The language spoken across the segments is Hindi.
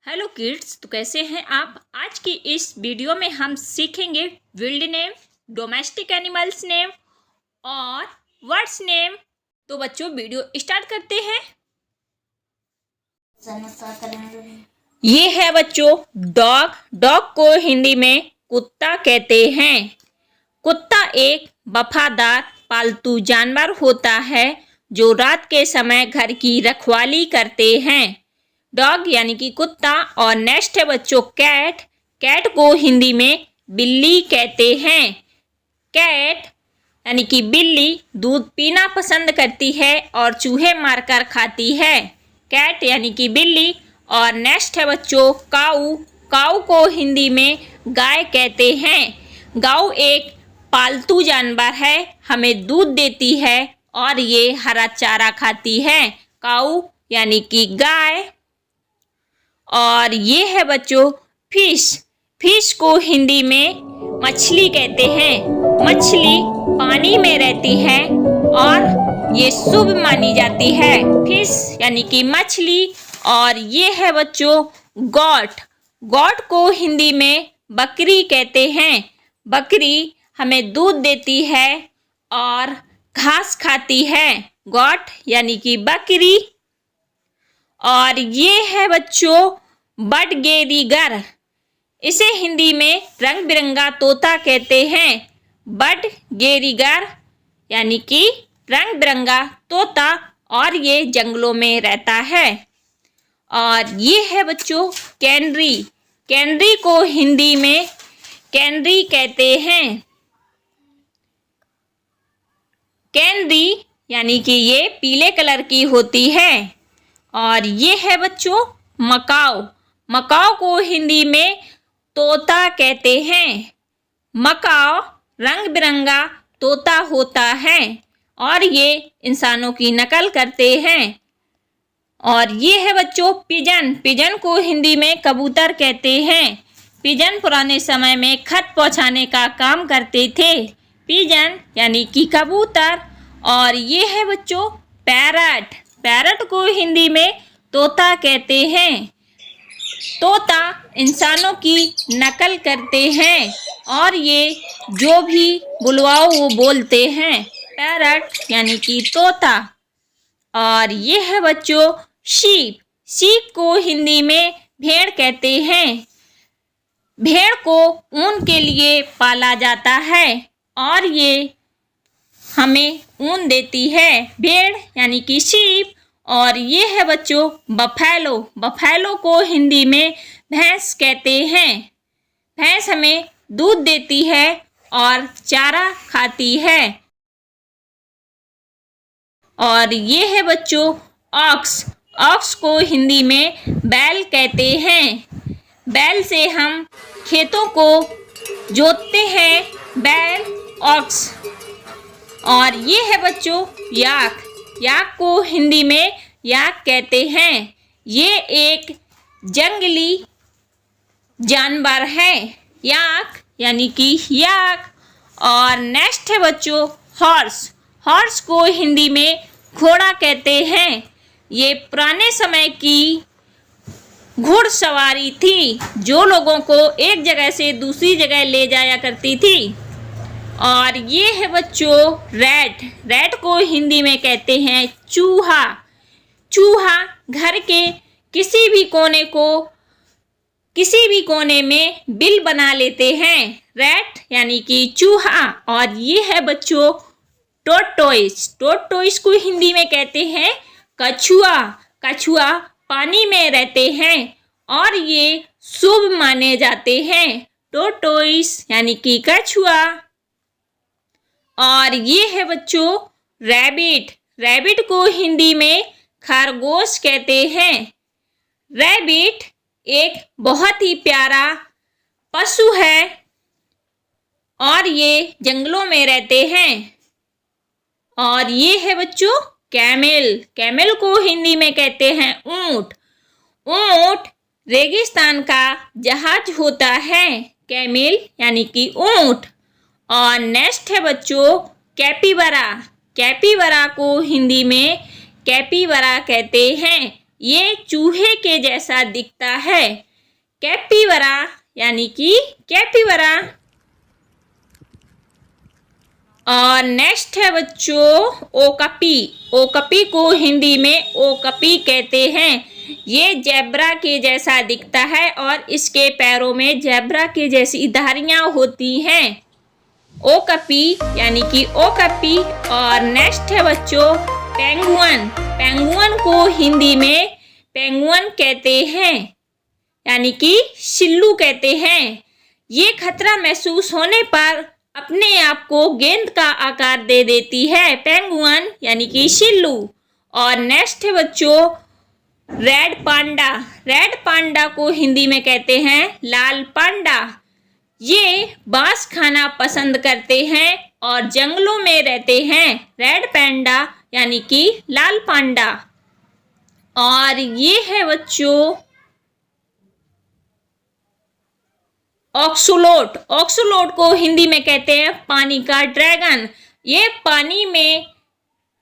हेलो किड्स, तो कैसे हैं आप। आज की इस वीडियो में हम सीखेंगे wild name, domestic animals name और वर्ड्स नेम। तो बच्चों वीडियो स्टार्ट करते हैं। ये है बच्चों डॉग। डॉग को हिंदी में कुत्ता कहते हैं। कुत्ता एक वफादार पालतू जानवर होता है जो रात के समय घर की रखवाली करते हैं। डॉग यानी कि कुत्ता। और नेक्स्ट है बच्चों कैट। कैट को हिंदी में बिल्ली कहते हैं। कैट यानी कि बिल्ली दूध पीना पसंद करती है और चूहे मारकर खाती है। कैट यानी कि बिल्ली। और नेक्स्ट है बच्चों काऊ। काऊ को हिंदी में गाय कहते हैं। गाय एक पालतू जानवर है, हमें दूध देती है और ये हरा चारा खाती है। काऊ यानी कि गाय। और ये है बच्चों फिश। फिश को हिंदी में मछली कहते हैं। मछली पानी में रहती है और ये शुभ मानी जाती है। फिश यानी कि मछली। और ये है बच्चों गॉट। गॉट को हिंदी में बकरी कहते हैं। बकरी हमें दूध देती है और घास खाती है। गॉट यानी कि बकरी। और ये है बच्चों बडगेरिगर। इसे हिंदी में रंग बिरंगा तोता कहते हैं। बडगेरिगर यानी कि रंग बिरंगा तोता, और ये जंगलों में रहता है। और ये है बच्चों कैनरी। कैनरी को हिंदी में कैनरी कहते हैं। कैनरी यानी कि ये पीले कलर की होती है। और ये है बच्चों मकाओ। मकाओ को हिंदी में तोता कहते हैं। मकाओ रंग बिरंगा तोता होता है और ये इंसानों की नकल करते हैं। और ये है बच्चों पिजन। पिजन को हिंदी में कबूतर कहते हैं। पिजन पुराने समय में खत पहुंचाने का काम करते थे। पिजन यानी कि कबूतर। और ये है बच्चों पैरट। पैरट को हिंदी में तोता कहते हैं। तोता इंसानों की नकल करते हैं और ये जो भी बुलवाओ वो बोलते हैं। पैरट यानी कि तोता। और ये है बच्चों शीप। शीप को हिंदी में भेड़ कहते हैं। भेड़ को ऊन के लिए पाला जाता है और ये हमें ऊन देती है। भेड़ यानी कि शीप। और ये है बच्चों बफैलो। बफैलो को हिंदी में भैंस कहते हैं। भैंस हमें दूध देती है और चारा खाती है। और ये है बच्चों ऑक्स। ऑक्स को हिंदी में बैल कहते हैं। बैल से हम खेतों को जोतते हैं। बैल ऑक्स। और ये है बच्चों याक। याक को हिंदी में याक कहते हैं। ये एक जंगली जानवर है। याक यानी कि याक। और नेक्स्ट है बच्चों हॉर्स। हॉर्स को हिंदी में घोड़ा कहते हैं। ये पुराने समय की घुड़सवारी थी जो लोगों को एक जगह से दूसरी जगह ले जाया करती थी। और ये है बच्चों रैट। रैट को हिंदी में कहते हैं चूहा। चूहा घर के किसी भी कोने में बिल बना लेते हैं। रैट यानी कि चूहा। और ये है बच्चों टोर्टोइस। टोर्टोइस को हिंदी में कहते हैं कछुआ। कछुआ पानी में रहते हैं और ये शुभ माने जाते हैं। टोर्टोइस यानी कि कछुआ। और ये है बच्चों रैबिट। रैबिट को हिंदी में खरगोश कहते हैं। रैबिट एक बहुत ही प्यारा पशु है और ये जंगलों में रहते हैं। और ये है बच्चों कैमल। कैमल को हिंदी में कहते हैं ऊंट। ऊंट रेगिस्तान का जहाज होता है। कैमल यानी कि ऊंट। और नेक्स्ट है बच्चों कैपिबरा। कैपिबरा को हिंदी में कैपिबरा कहते हैं। ये चूहे के जैसा दिखता है। कैपिबरा यानी कि कैपिबरा। और नेक्स्ट है बच्चों ओकपी। ओकपी को हिंदी में ओकपी कहते हैं। ये जेब्रा के जैसा दिखता है और इसके पैरों में जेब्रा के जैसी धारियां होती हैं। ओकपी यानी कि ओकपी। और नेक्स्ट है बच्चों पेंगुइन। पेंगुइन को हिंदी में पेंगुइन कहते हैं यानी कि सिल्लू कहते हैं। ये खतरा महसूस होने पर अपने आप को गेंद का आकार दे देती है। पेंगुइन यानी कि सिल्लू। और नेक्स्ट है बच्चों रेड पांडा। रेड पांडा को हिंदी में कहते हैं लाल पांडा। ये बांस खाना पसंद करते हैं और जंगलों में रहते हैं। रेड पांडा यानी कि लाल पांडा। और ये है बच्चों ऑक्सोलोट। ऑक्सोलोट को हिंदी में कहते हैं पानी का ड्रैगन। ये पानी में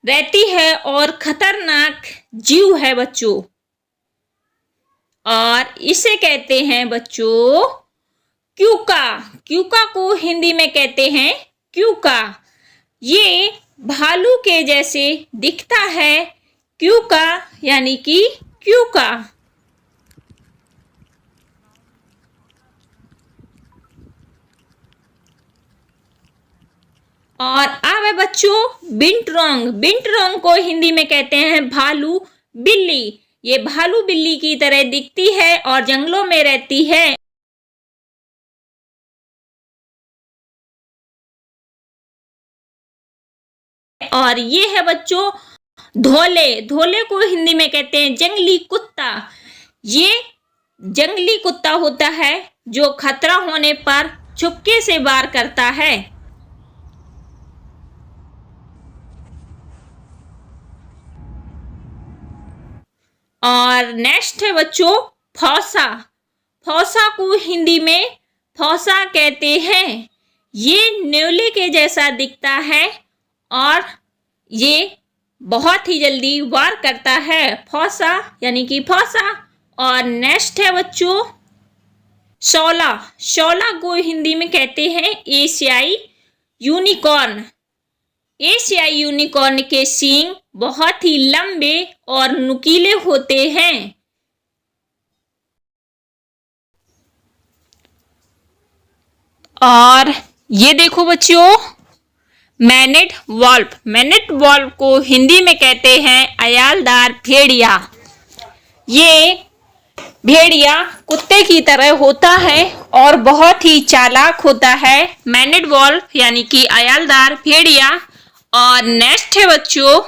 रहती है और खतरनाक जीव है बच्चों। और इसे कहते हैं बच्चों क्यूका। क्यूका को हिंदी में कहते हैं क्यूका। ये भालू के जैसे दिखता है। क्यूका यानी कि क्यूका। और अब है बच्चों बिंटरॉन्ग। बिंटरॉन्ग को हिंदी में कहते हैं भालू बिल्ली। ये भालू बिल्ली की तरह दिखती है और जंगलों में रहती है। और ये है बच्चों धोले। धोले को हिंदी में कहते हैं जंगली कुत्ता। ये जंगली कुत्ता होता है जो खतरा होने पर चुपके से वार करता है। और नेक्स्ट है बच्चों फौसा। फौसा को हिंदी में फौसा कहते हैं। ये न्योले के जैसा दिखता है और ये बहुत ही जल्दी वार करता है। फौसा यानी कि फौसा। और नेक्स्ट है बच्चों शौला। शौला को हिंदी में कहते हैं एशियाई यूनिकॉर्न। एशियाई यूनिकॉर्न के सींग बहुत ही लंबे और नुकीले होते हैं। और ये देखो बच्चों मैनेट वॉल्फ। मैनेट वॉल्फ को हिंदी में कहते हैं अयालदार भेड़िया। ये भेड़िया कुत्ते की तरह होता है और बहुत ही चालाक होता है। मैनेट वॉल्फ यानी कि अयालदार भेड़िया। और नेक्स्ट है बच्चों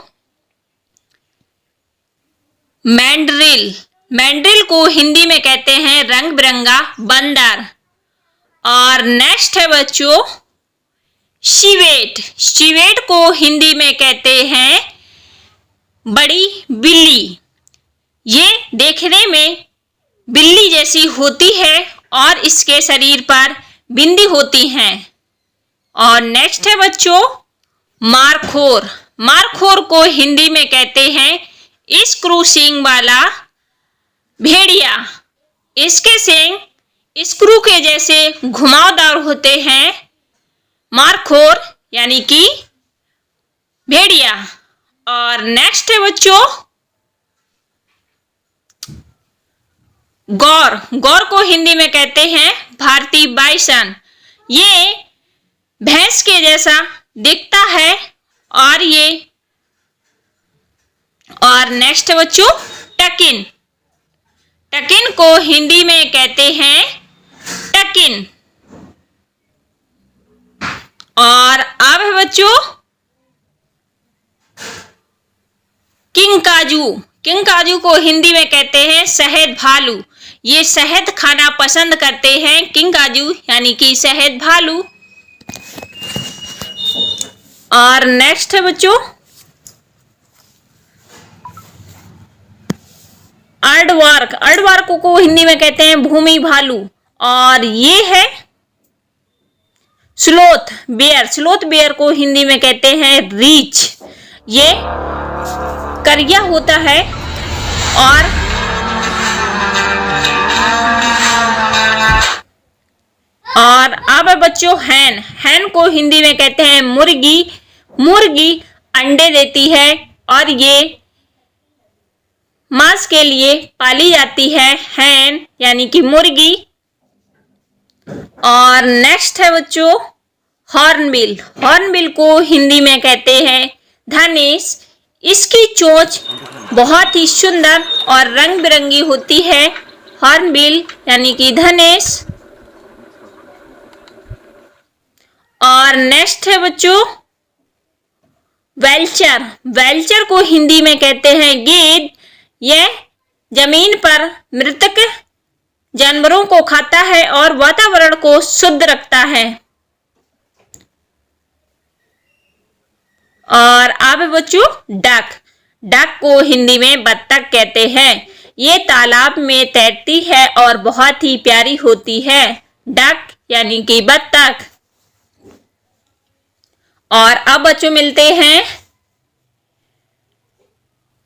मैंड्रिल। मैंड्रिल को हिंदी में कहते हैं रंग बिरंगा बंदर। और नेक्स्ट है बच्चों शिवेट। शिवेट को हिंदी में कहते हैं बड़ी बिल्ली। ये देखने में बिल्ली जैसी होती है और इसके शरीर पर बिंदी होती हैं। और नेक्स्ट है बच्चों मारखोर। मारखोर को हिंदी में कहते हैं स्क्रू सींग वाला भेड़िया। इसके सींग स्क्रू के जैसे घुमावदार होते हैं। मारखोर यानी कि भेड़िया। और नेक्स्ट है बच्चों गौर। गौर को हिंदी में कहते हैं भारतीय बाइसन। ये भैंस के जैसा दिखता है और नेक्स्ट बच्चों टकिन। टकिन को हिंदी में कहते हैं टकिन। और अब है बच्चों किंकाजू। किंकाजू को हिंदी में कहते हैं शहद भालू। ये शहद खाना पसंद करते हैं। किंकाजू यानी कि शहद भालू। और नेक्स्ट है बच्चों अर्डवार्क। अर्डवार्क को हिंदी में कहते हैं भूमि भालू। और ये है स्लोथ बेयर। स्लोथ बेयर को हिंदी में कहते हैं रीछ। ये करिया होता है और और अब बच्चों हैन, हैन को हिंदी में कहते हैं मुर्गी। मुर्गी अंडे देती है और ये मांस के लिए पाली जाती है, हैन यानी कि मुर्गी। और नेक्स्ट है बच्चों हॉर्नबिल। हॉर्नबिल को हिंदी में कहते हैं धनेश। इसकी चोंच बहुत ही सुंदर और रंग बिरंगी होती है, हॉर्नबिल यानी कि धनेश। और नेक्स्ट है बच्चों वेल्चर। वेल्चर को हिंदी में कहते हैं गीद। यह जमीन पर मृतक जानवरों को खाता है और वातावरण को शुद्ध रखता है। और अब बच्चों डक। डक को हिंदी में बत्तख कहते हैं। ये तालाब में तैरती है और बहुत ही प्यारी होती है, डक यानी कि बत्तख। और अब बच्चों मिलते हैं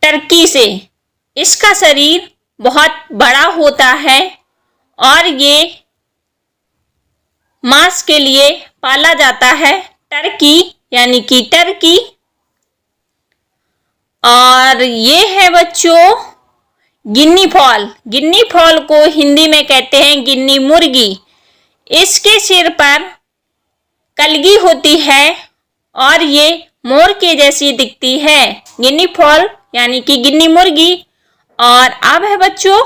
टर्की से। इसका शरीर बहुत बड़ा होता है और ये मांस के लिए पाला जाता है, टर्की यानी कि टर्की। और ये है बच्चों गिन्नी फॉल। गिन्नी फॉल को हिंदी में कहते हैं गिन्नी मुर्गी। इसके सिर पर कलगी होती है और ये मोर के जैसी दिखती है, गिन्नी फॉल यानी कि गिन्नी मुर्गी। और अब है बच्चों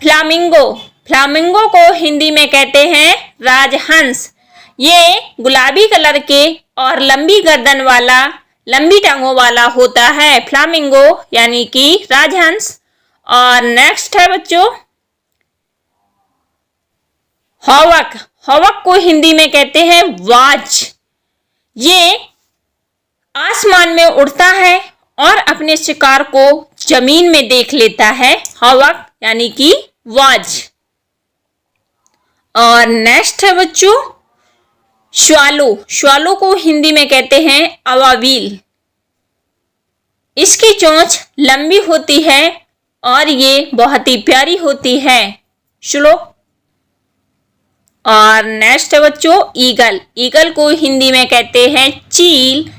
फ्लामिंगो। फ्लामिंगो को हिंदी में कहते हैं राजहंस। ये गुलाबी कलर के और लंबी गर्दन वाला, लंबी टांगों वाला होता है, फ्लामिंगो यानी कि राजहंस। और नेक्स्ट है बच्चों हॉवक। हॉवक को हिंदी में कहते हैं वाज। ये आसमान में उड़ता है और अपने शिकार को जमीन में देख लेता है, हॉवक यानी कि वाज। और नेक्स्ट है बच्चों श्वालो। श्वालो को हिंदी में कहते हैं अवावील। इसकी चोंच लंबी होती है और ये बहुत ही प्यारी होती है, श्लो। और नेक्स्ट है बच्चों ईगल। ईगल को हिंदी में कहते हैं चील।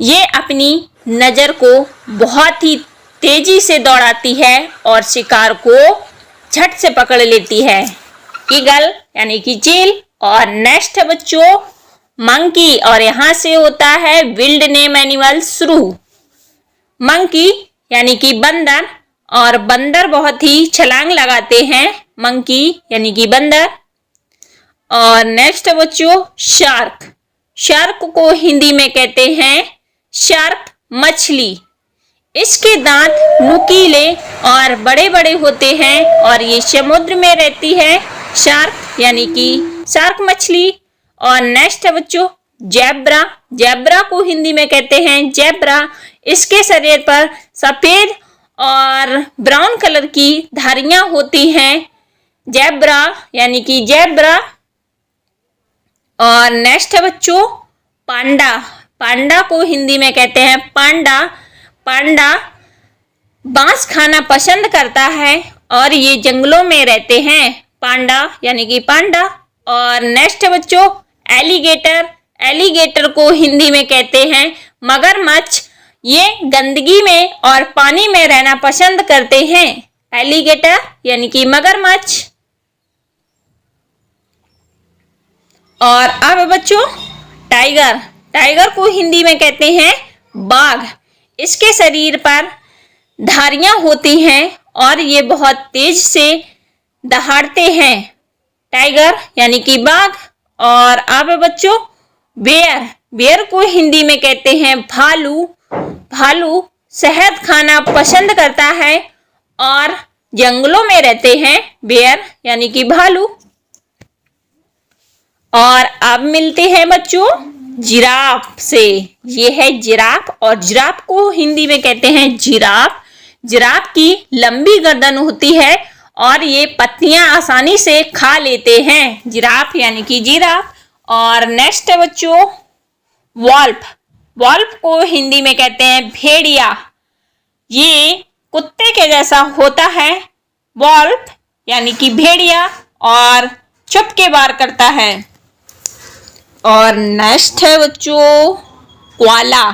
ये अपनी नज़र को बहुत ही तेजी से दौड़ाती है और शिकार को झट से पकड़ लेती है, ईगल यानी कि चील। और नेक्स्ट है बच्चों मंकी, और यहाँ से होता है विल्ड नेम एनिमल श्रू। मंकी यानी कि बंदर, और बंदर बहुत ही छलांग लगाते हैं, मंकी यानी कि बंदर। और नेक्स्ट है बच्चों शार्क। शार्क को हिंदी में कहते हैं शार्क मछली। इसके दांत नुकीले और बड़े बड़े होते हैं और ये समुद्र में रहती है, शार्क यानी कि शार्क मछली। और नेक्स्ट है बच्चों ज़ेब्रा। ज़ेब्रा को हिंदी में कहते हैं ज़ेब्रा। इसके शरीर पर सफ़ेद और ब्राउन कलर की धारियां होती हैं, ज़ेब्रा यानी कि ज़ेब्रा। और नेक्स्ट है बच्चों पांडा। पांडा को हिंदी में कहते हैं पांडा। पांडा बांस खाना पसंद करता है और ये जंगलों में रहते हैं, पांडा यानी कि पांडा। और नेक्स्ट है बच्चों एलिगेटर। एलिगेटर को हिंदी में कहते हैं मगरमच्छ। ये गंदगी में और पानी में रहना पसंद करते हैं, एलिगेटर यानी कि मगरमच्छ। और अब बच्चों टाइगर। टाइगर को हिंदी में कहते हैं बाघ। इसके शरीर पर धारियां होती हैं और ये बहुत तेज से दहाड़ते हैं, टाइगर यानी कि बाघ। और अब बच्चों बेयर। बेयर को हिंदी में कहते हैं भालू। भालू शहद खाना पसंद करता है और जंगलों में रहते हैं, बेयर यानी कि भालू। और अब मिलते हैं बच्चों जिराफ से। ये है जिराफ, और जिराफ को हिंदी में कहते हैं जिराफ। जिराफ की लंबी गर्दन होती है और ये पत्तियां आसानी से खा लेते हैं, जिराफ यानी कि जिराफ। और नेक्स्ट है बच्चों वॉल्फ। वॉल्फ को हिंदी में कहते हैं भेड़िया। ये कुत्ते के जैसा होता है वॉल्फ यानी कि भेड़िया और चुपके वार करता है। और नेक्स्ट है बच्चों क्वाला।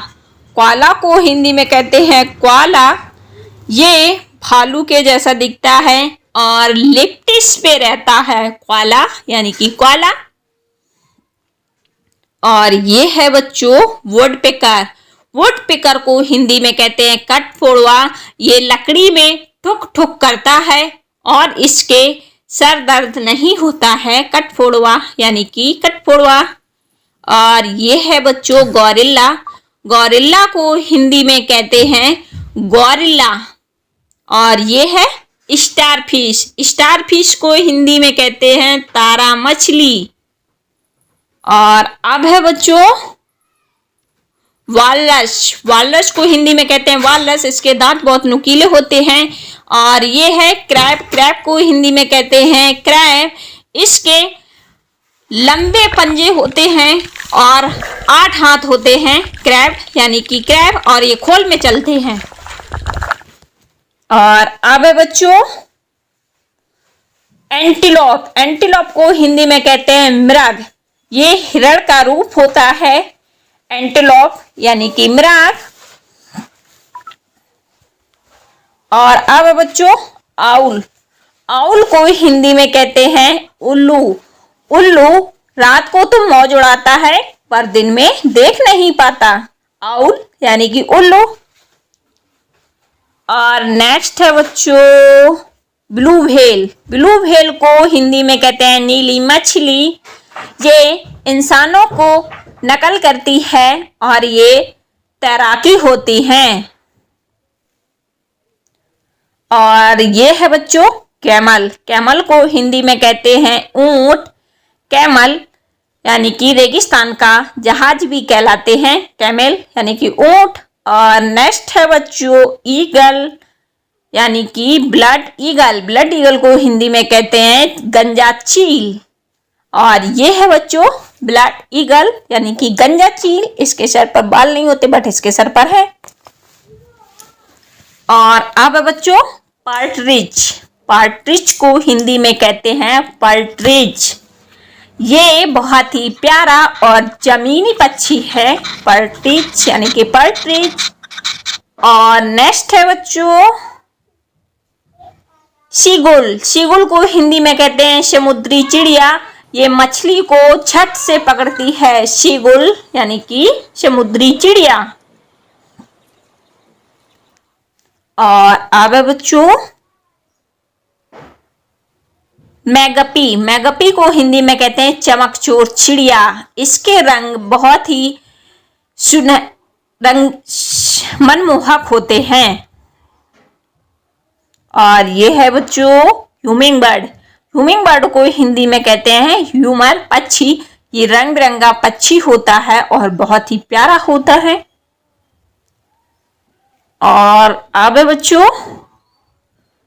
क्वाला को हिंदी में कहते हैं क्वाला। ये भालू के जैसा दिखता है और लिप्टिस पे रहता है क्वाला यानी कि क्वाला। और ये है बच्चों वुडपेकर। वुडपेकर को हिंदी में कहते हैं कठफोड़वा। ये लकड़ी में ठुक ठुक करता है और इसके सर दर्द नहीं होता है। कठफोड़वा यानी कि कठफोड़वा। और ये है बच्चों गौरिल्ला। गौरिल्ला को हिंदी में कहते हैं गौरिल्ला। और ये है स्टारफिश। स्टारफिश को हिंदी में कहते हैं तारा मछली। और अब है बच्चों वालरस। वालरस को हिंदी में कहते हैं वालरस। इसके दांत बहुत नुकीले होते हैं। और ये है क्रैब। क्रैब को हिंदी में कहते हैं क्रैब। इसके लंबे पंजे होते हैं और 8 हाथ होते हैं क्रैब यानी कि क्रैब। और ये खोल में चलते हैं। और अब है बच्चों एंटीलोप। एंटीलोप को हिंदी में कहते हैं मृग। ये हिरण का रूप होता है एंटीलोप यानी कि मृग। और अब है बच्चों आउल। आउल को हिंदी में कहते हैं उल्लू। उल्लू रात को तो मौज उड़ाता है पर दिन में देख नहीं पाता। आउल यानी कि उल्लू। और नेक्स्ट है बच्चों ब्लू व्हेल। ब्लू व्हेल को हिंदी में कहते हैं नीली मछली। ये इंसानों को नकल करती है और ये तैराकी होती हैं। और ये है बच्चों कैमल। कैमल को हिंदी में कहते हैं ऊंट। कैमल यानी कि रेगिस्तान का जहाज भी कहलाते हैं कैमल यानी कि ऊंट। और नेक्स्ट है बच्चों ईगल यानी कि ब्लड ईगल। ब्लड ईगल को हिंदी में कहते हैं गंजा चील। और ये है बच्चों ब्लड ईगल यानी कि गंजा चील। इसके सर पर बाल नहीं होते बट इसके सर पर है। और अब है बच्चों पार्टरिज। पार्टरिज को हिंदी में कहते हैं पर्टरिज। ये बहुत ही प्यारा और जमीनी पक्षी है पर्टरिज यानी कि पर्टरिज। और नेक्स्ट है बच्चों सीगुल। सीगुल को हिंदी में कहते हैं समुद्री चिड़िया। ये मछली को छत से पकड़ती है सीगुल यानी कि समुद्री चिड़िया। और अब बच्चों मैगपी। मैगपी को हिंदी में कहते हैं चमकचोर चिड़िया। इसके रंग बहुत ही मनमोहक होते हैं। और ये है बच्चों ह्यूमिंग बर्ड। ह्यूमिंग बर्ड को हिंदी में कहते हैं ह्यूमर पक्षी। ये रंग बिरंगा पक्षी होता है और बहुत ही प्यारा होता है। और अब बच्चों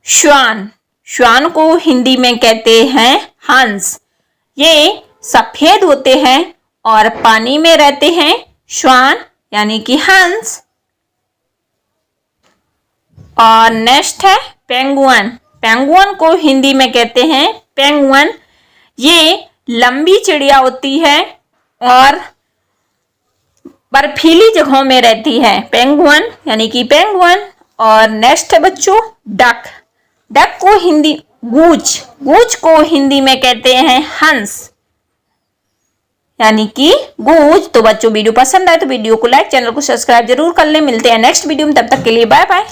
श्वान। श्वान को हिंदी में कहते हैं हंस। ये सफेद होते हैं और पानी में रहते हैं श्वान यानी कि हंस। और नेक्स्ट है पेंगुइन। पेंगुइन को हिंदी में कहते हैं पेंगुइन। ये लंबी चिड़िया होती है और बर्फीली जगहों में रहती है पेंगुइन यानी कि पेंगुइन। और नेक्स्ट है बच्चों डक। डक को हिंदी गूज। गूज को हिंदी में कहते हैं हंस यानी कि गूज। तो बच्चों वीडियो पसंद आए तो वीडियो को लाइक, चैनल को सब्सक्राइब जरूर कर ले। मिलते हैं नेक्स्ट वीडियो में, तब तक के लिए बाय बाय।